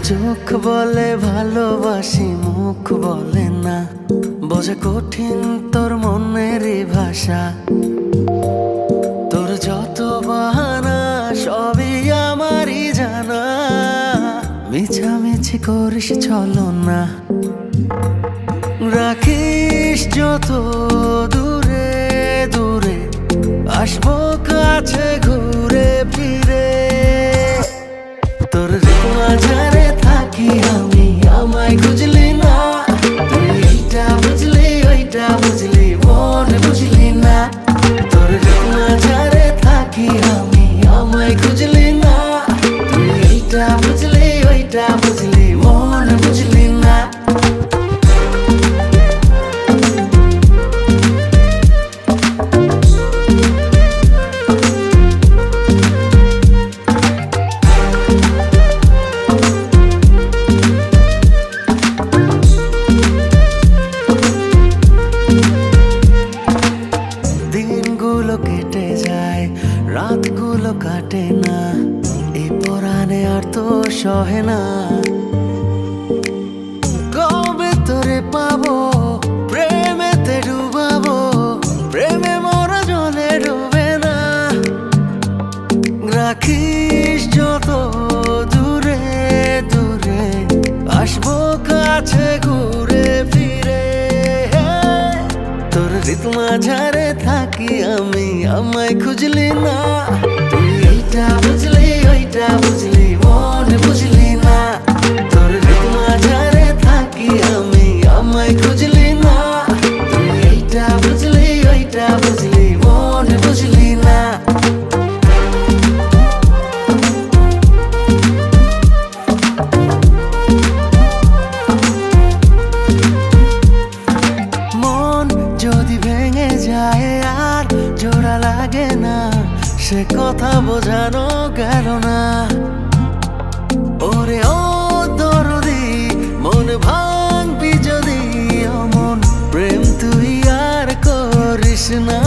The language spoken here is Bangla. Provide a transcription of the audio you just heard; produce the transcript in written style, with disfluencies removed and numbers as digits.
চোখ বলে ভালোবাসি, মুখ বলে না। বোঝা কঠিন তোর মনের ভাষা। তোর যত বাহানা সবই আমারই জানা। মিছামিছি করিস চলো না, রাখিস যত দূরে দূরে, আসবো কাছে ঘুরে ফিরে। তোর মাঝারে থাকি আমি, আমায় খুঁজলি না। তুই এইটা বুঝলি ওইটা বুঝলি, মন বুঝলি না। তোর মাঝারে থাকি আমি, আমায় খুঁজলি না। তুই এইটা বুঝলি ওইটা বুঝলি, মন বুঝলি না। দিনগুলো কেটে যায়, রাতগুলো কাটে না, এই পরাণে আর তো সহে না। কবে তোরে পাবো, প্রেমেতে ডুবাবো, প্রেমে মরা জলে ডুবে না। রাখিস যত দূরে দূরে, আসবো কাছে ঘুরে ফিরে। তোর মাঝারে থাকি আমি, আমায় খুঁজলি না। তুই এইটা বুঝলি ওইটা বুঝলি, মন বুঝলি না। তোর মাঝারে থাকি আমি, আমায় খুঁজলি না। তুই এইটা বুঝলি ওইটা বুঝলি, মন বুঝলি না। যদি ভেঙে যায় আর জোড়া লাগে না, সে কথা বোঝানো গেল না। ওরে ও দরদি, মন ভাঙবি যদি অমন, প্রেম তুই আর করিস না।